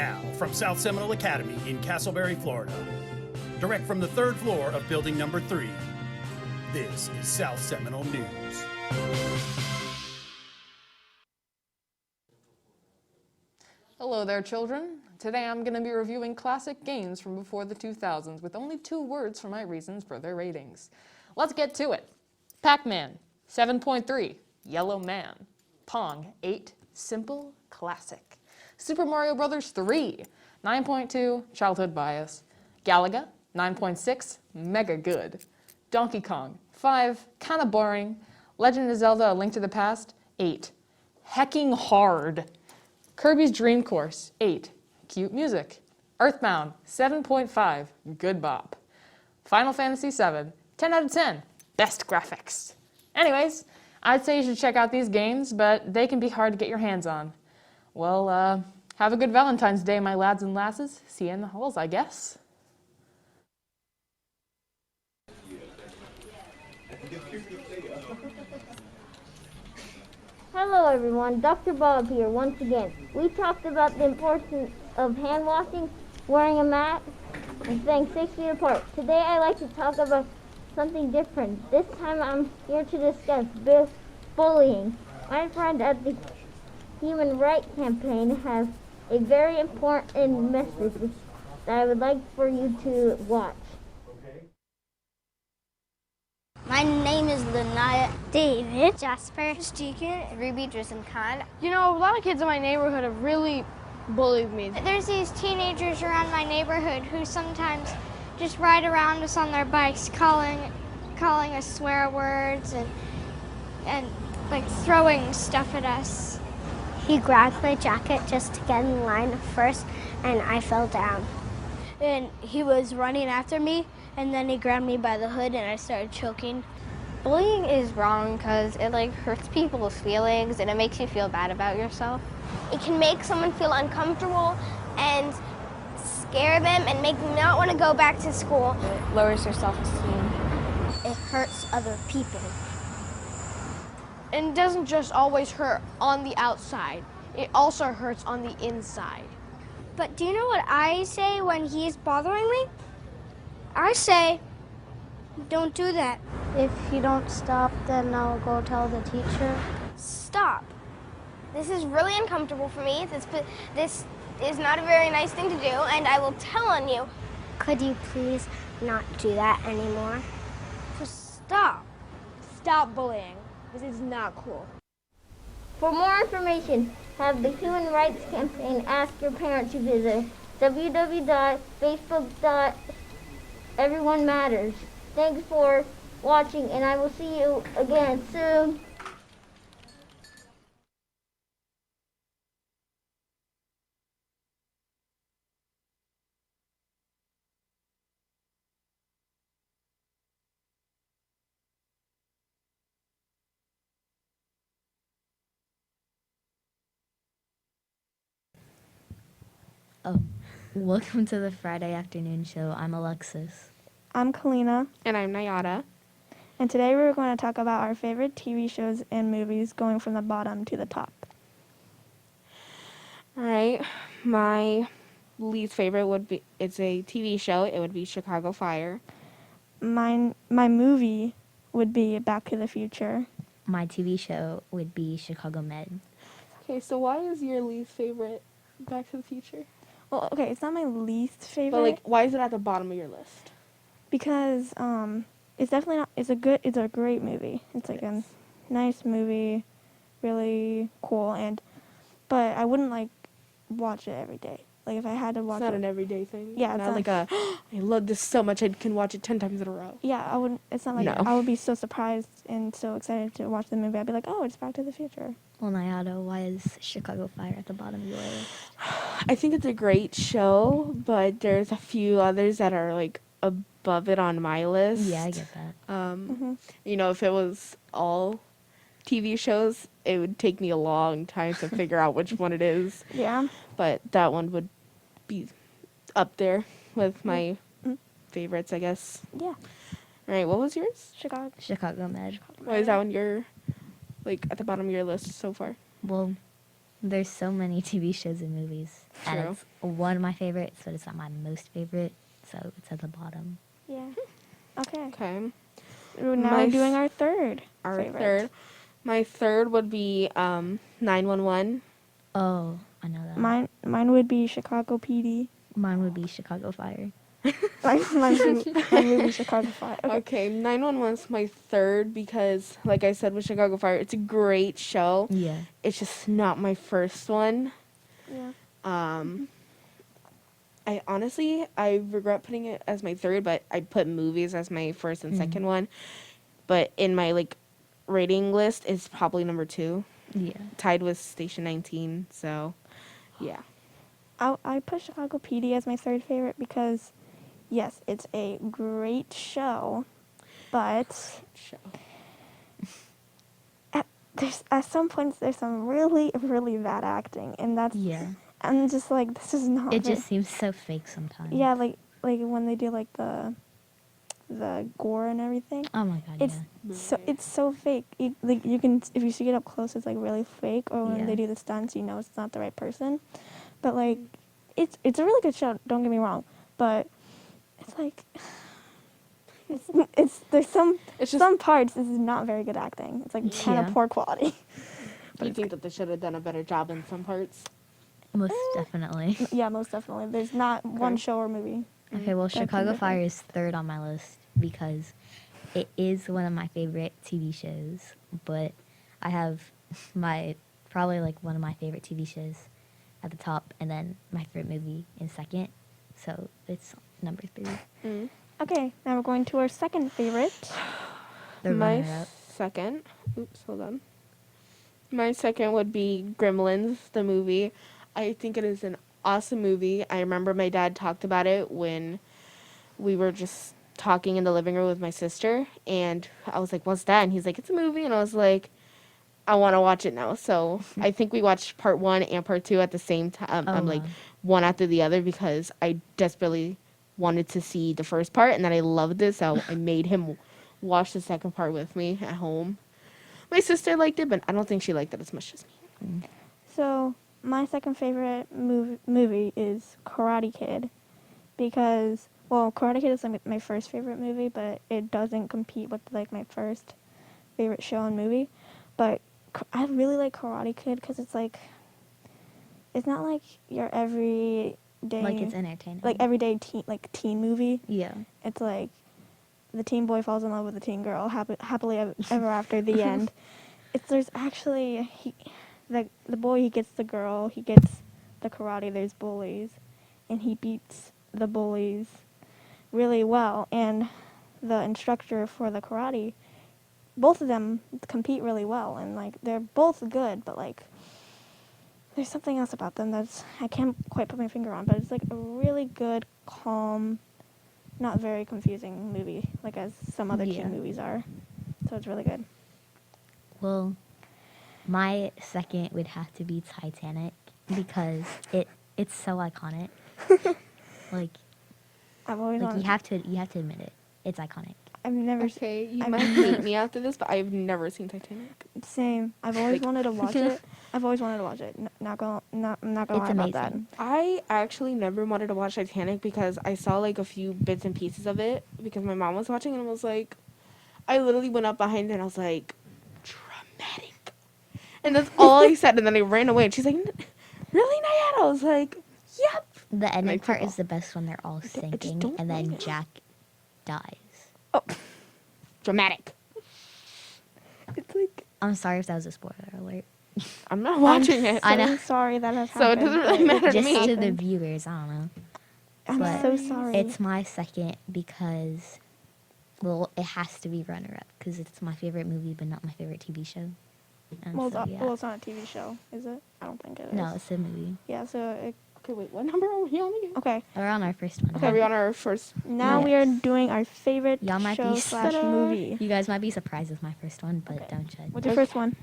Now, from South Seminole Academy in Castleberry, Florida, direct from the third floor of building number 3, this is South Seminole News. Hello there, children. Today I'm going to be reviewing classic games from before the 2000s with only 2 words for my reasons for their ratings. Let's get to it. Pac-Man, 7.3, Yellow Man. Pong, 8, Simple, Classic. Super Mario Bros. 3, 9.2, Childhood Bias. Galaga, 9.6, Mega Good. Donkey Kong, 5, Kinda Boring. Legend of Zelda: A Link to the Past, 8, Hecking Hard. Kirby's Dream Course, 8, Cute Music. Earthbound, 7.5, Good Bop. Final Fantasy 7, 10 out of 10, Best Graphics. Anyways, I'd say you should check out these games, but they can be hard to get your hands on. Well, have a good Valentine's Day, my lads and lasses. See you in the halls, I guess. Hello everyone, Dr. Bob here once again. We talked about the importance of hand washing, wearing a mask, and staying 6 feet apart. Today I'd like to talk about something different. This time I'm here to discuss bullying. My friend at the Human Rights Campaign has a very important message that I would like for you to watch. My name is Lanaya, David, Jasper, Deacon, Ruby, Tristan, Khan. You know, a lot of kids in my neighborhood have really bullied me. There's these teenagers around my neighborhood who sometimes just ride around us on their bikes, calling us swear words and like throwing stuff at us. He grabbed my jacket just to get in line first, and I fell down. And he was running after me, and then he grabbed me by the hood and I started choking. Bullying is wrong because it hurts people's feelings and it makes you feel bad about yourself. It can make someone feel uncomfortable and scare them and make them not want to go back to school. It lowers your self-esteem. It hurts other people. And it doesn't just always hurt on the outside. It also hurts on the inside. But do you know what I say when he's bothering me? I say, don't do that. If you don't stop, then I'll go tell the teacher. Stop. This is really uncomfortable for me. This is not a very nice thing to do, and I will tell on you. Could you please not do that anymore? Just stop. Stop bullying. This is not cool. For more information, have the Human Rights Campaign ask your parents to visit www.facebook.everyonematters. Thanks for watching, and I will see you again soon. Oh, welcome to the Friday afternoon show. I'm Alexis. I'm Kalina. And I'm Nayada. And today we're going to talk about our favorite TV shows and movies going from the bottom to the top. All right. My least favorite it's a TV show. It would be Chicago Fire. My movie would be Back to the Future. My TV show would be Chicago Med. Okay, so why is your least favorite Back to the Future? Well, okay, it's not my least favorite. But why is it at the bottom of your list? Because it's definitely not. It's a great movie. It's a nice movie, really cool. But I wouldn't watch it every day. If I had to watch it. It's not an everyday thing. Yeah, it's not I love this so much I can watch it 10 times in a row. Yeah, I wouldn't. It's not No. I would be so surprised and so excited to watch the movie. I'd be like, oh, it's Back to the Future. Well, Nayada, why is Chicago Fire at the bottom of your list? I think it's a great show, but there's a few others that are above it on my list. Yeah, I get that. If it was all TV shows, it would take me a long time to figure out which one it is. Yeah. But that one would be up there with my favorites, I guess. Yeah. All right, what was yours? Chicago Med. Why is that one your, at the bottom of your list so far? Well, There's so many TV shows and movies. True. And it's one of my favorites, but it's not my most favorite, so it's at the bottom. Yeah. Okay. Okay. Now My we're doing our third. Our favorite. third. My third would be 911. Oh, I know that. Mine would be Chicago PD. Mine would be Chicago Fire. Mine would be Chicago Fire. Okay, 911's my third because, like I said with Chicago Fire, it's a great show. Yeah. It's just not my first one. Yeah. I regret putting it as my third, but I put movies as my first and second one. But in my rating list, it's probably number 2, Yeah. tied with Station 19. So, yeah. I put Chicago PD as my third favorite because, yes, it's a great show, but at some points there's some really, really bad acting, and that's I'm just like, this is not. It just seems so fake sometimes. Yeah, like when they do the gore and everything. Oh my god, it's so fake. You can, if you see it up close, it's really fake. Or when they do the stunts, you know it's not the right person. But it's a really good show. Don't get me wrong, but it's there's some parts. This is not very good acting. It's kind of poor quality. But you think that they should have done a better job in some parts? Most definitely. Yeah, most definitely. There's not one show or movie. Okay, well, Chicago Fire is third on my list because it is one of my favorite TV shows, but I have probably one of my favorite TV shows at the top, and then my favorite movie in second, so it's number 3. Okay, now we're going to our second favorite. My second, hold on. My second would be Gremlins, the movie. I think it is an awesome movie. I remember my dad talked about it when we were just talking in the living room with my sister, and I was like, what's that? And he's like, it's a movie, and I was like, I want to watch it now. So I think we watched part 1 and part 2 at the same time. One after the other, because I desperately wanted to see the first part, and then I loved it, so I made him watch the second part with me at home. My sister liked it, but I don't think she liked it as much as me. So my second favorite movie is Karate Kid, because, well, Karate Kid is my first favorite movie, but it doesn't compete with my first favorite show and movie. But I really like Karate Kid because it's not like your everyday, it's entertaining, everyday teen movie. Yeah, it's the teen boy falls in love with the teen girl, happily ever after the end. There's actually the boy, he gets the girl, he gets the karate. There's bullies, and he beats the bullies really well. And the instructor for the karate, both of them compete really well, and they're both good, but there's something else about them that's I can't quite put my finger on, but it's a really good, calm, not very confusing movie, as some other teen movies are. So it's really good. Well, my second would have to be Titanic because it's so iconic. I've always you have to admit it. It's iconic. I've never. Okay, you might hate me after this, but I've never seen Titanic. Same. I've always wanted to watch it. I'm not gonna lie about that. I actually never wanted to watch Titanic because I saw a few bits and pieces of it because my mom was watching, and I was like, I literally went up behind her and I was like, dramatic. And that's all I said, and then I ran away, and she's like, really, Nayada? I was like, yep. The ending part is the best when they're all sinking, and then Jack dies. Oh, dramatic. It's I'm sorry if that was a spoiler alert. I'm not watching it. I know. Sorry that has happened. So it doesn't really matter to me. Just to the viewers, I don't know. I'm so sorry. It's my second because, well, it has to be runner-up because it's my favorite movie, but not my favorite TV show. Well, it's not a TV show, is it? I don't think it is. No, it's a movie. Yeah, so okay, wait, what number are we on again? Okay. We're on our first one. Okay, we're on our first. Now we are doing our favorite Y'all show / movie. You guys might be surprised with my first one, but don't judge. What's your first one?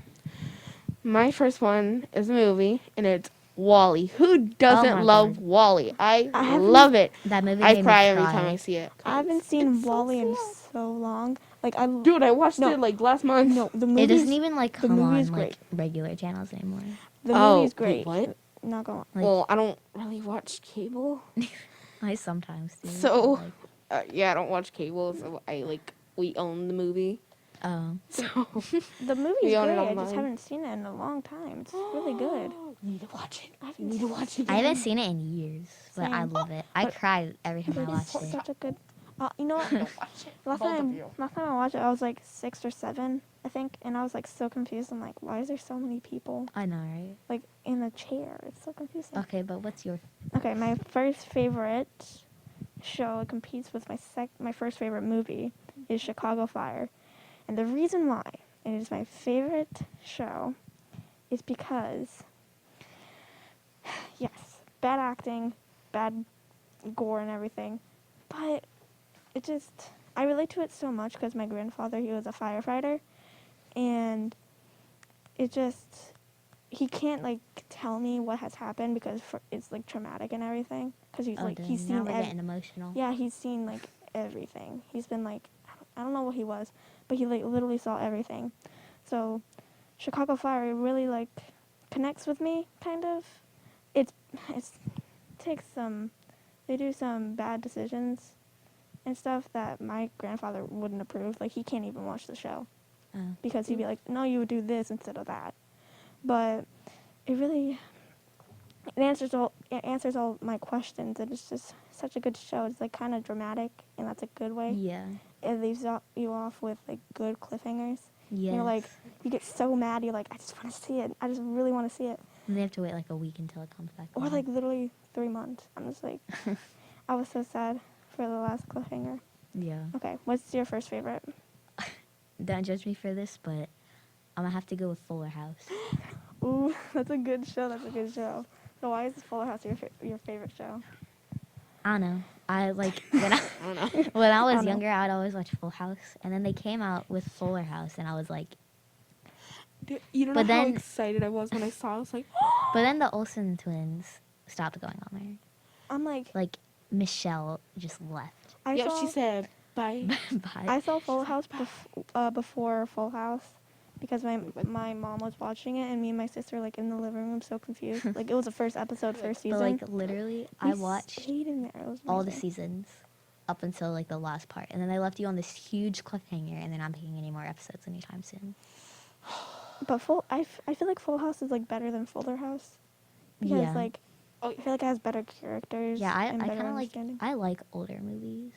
My first one is a movie, and it's WALL-E. Who doesn't love WALL-E? I love it. That movie I cry every time I see it. I haven't seen WALL-E in so long. Like I Dude, I watched it like last month. No, the It movie. doesn't even like the come movie on is like great. regular channels anymore. The Oh, movie is wait, great. what? Not going. Like, Well, I don't really watch cable. I sometimes do. So, like, yeah, I don't watch cable, so we own the movie. oh, So, The movie We is own it great. I just online. haven't seen it in a long time. It's really good. You need to watch it. You need to watch it. I haven't seen it in years, but I Same. love it. I But cry every time I It's watch it. such a good. You know what? Don't watch it. Last Both of time, you. last time I watched it, I was like 6 or 7, I think, and I was like so confused. I'm like, why is there so many people I know, right? like in a chair? It's so confusing. Okay, but what's your? Okay, my first favorite show it competes with my first favorite movie is Chicago Fire, and the reason why it is my favorite show is because yes, bad acting, bad gore and everything, but it just I relate to it so much because my grandfather, he was a firefighter, and it just he can't like tell me what has happened because it's like traumatic and everything because he's like he's now seen we're getting emotional. yeah, he's seen like everything. He's been like I don't know what he was, but he like literally saw everything. So Chicago Fire really like connects with me kind of. It's takes some they do some bad decisions and stuff that my grandfather wouldn't approve. Like he can't even watch the show Oh. because he'd be like, "No, you would do this instead of that." But it really it answers all my questions, and it's just such a good show. It's like kind of dramatic, and that's a good way. Yeah. It leaves you off with like good cliffhangers. Yes. You're like you get so mad. You're like, I just want to see it. I just really want to see it. And they have to wait like a week until it comes back. Or on. like literally 3 months. I'm just like, I was so sad for the last cliffhanger. Yeah. Okay, what's your first favorite? Don't judge me for this, but I'm gonna have to go with Fuller House. Ooh, that's a good show. That's a good show. So why is Fuller House your favorite show? I don't know. I like when I I don't know. when I was don't know. younger, I'd always watch Full House, and then they came out with Fuller House, and I was like, Dude, you don't But know how then- excited I was when I saw it. I was like, but then the Olsen twins stopped going on there. I'm like, Like Michelle just left. I yeah, saw she said, bye. Bye. I saw Full House before Full House because my mom was watching it and me and my sister were, like in the living room so confused. Like it was the first episode, first But season. like literally, I We watched stayed in there. It was all the amazing. seasons up until like the last part, and then they left you on this huge cliffhanger, and they're not making any more episodes anytime soon. But I feel like Full House is like better than Fuller House because Yeah. like Oh, I feel like it has better characters. Yeah, and I better kind of like understanding. I like older movies.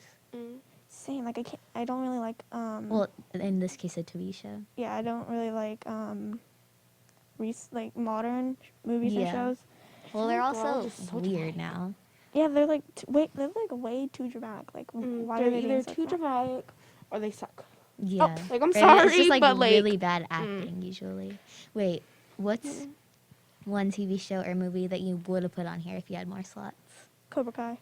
Same. Like I don't really like Well, in this case, a TV show. yeah, I don't really like like modern movies and Yeah. shows. Well, they're They're all also just so weird dramatic. now. Yeah, they're like they're like way too dramatic. Like why They're are they either being so too dramatic? dramatic or they suck. Yeah. like, I'm Or sorry, it's just like but, like, really bad acting usually. Wait, what's one TV show or movie that you would have put on here if you had more slots? Cobra Kai.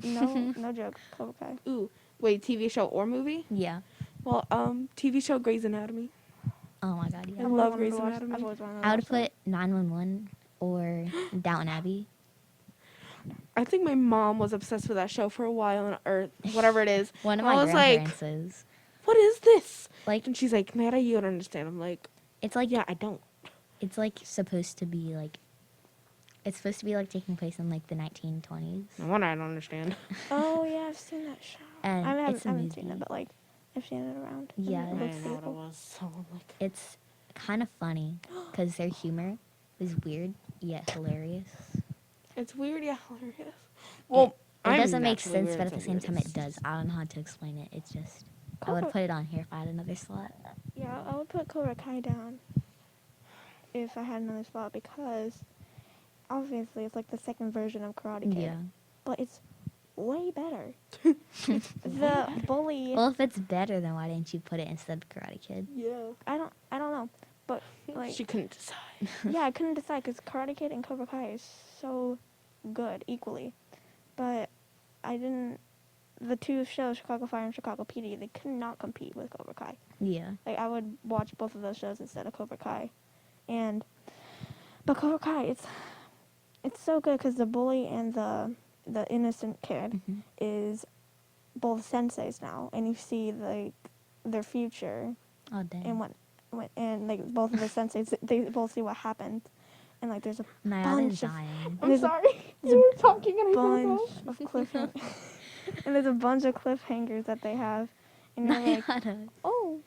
No joke. Cobra Kai. Ooh, wait, TV show or movie? Yeah. Well, TV show Grey's Anatomy. Oh my God, yeah. I love Grey's Anatomy. I've always wanted to I would watch that. put 911 or Downton Abbey. I think my mom was obsessed with that show for a while, or whatever it is. One of I my was like, grandparents is. what is this? Like, And she's like, Nada, you don't understand. I'm like, it's like yeah, I don't. it's like supposed to be like. It's supposed to be like taking place in like the 1920s. No wonder I don't understand. Oh yeah, I've seen that show. And I haven't, it's a haven't seen movie. it, but like I've seen it around. Yeah. It I looks didn't know what it beautiful. was, so I'm like, It's kind of funny because their humor is weird yet hilarious. it's weird, yeah, hilarious. Well, It I'm doesn't make naturally sense, weird, but at so the same weird time, is it does. I don't know how to explain it. It's just I Cobra- would put it on here if I had another slot. Yeah, I would put Cobra Kai down if I had another spot because obviously it's like the second version of Karate Kid. Yeah. But it's way better. The bully. Well, if it's better, then why didn't you put it instead of Karate Kid? Yeah. I don't know, but like She couldn't decide. yeah, I couldn't decide because Karate Kid and Cobra Kai is so good equally, but I didn't. The two shows, Chicago Fire and Chicago PD, they could not compete with Cobra Kai. Yeah. Like I would watch both of those shows instead of Cobra Kai, but Cobra Kai, it's so good because the bully and the innocent kid Mhm. is both senseis now, and you see like their future Oh dang. and what and like both of the senseis, they both see what happened, and like there's a Nayada's bunch of dying. I'm sorry. You were talking and I bunch forgot. of cliffhangers, and there's a bunch of cliffhangers that they have, and you're like, Nayada. oh,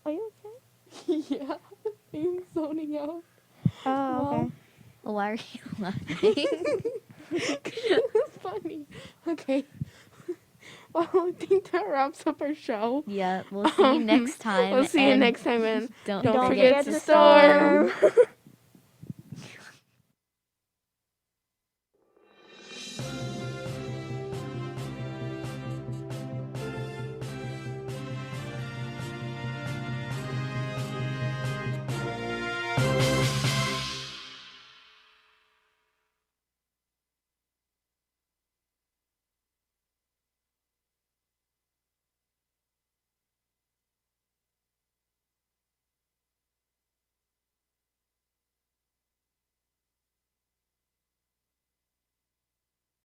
are you okay? Yeah. I'm zoning out. Oh, okay. Well, why are you laughing? It was funny. Okay. Well, I think that wraps up our show. Yeah, we'll see you next time. We'll see you and next time, and Don't don't forget forget to to storm.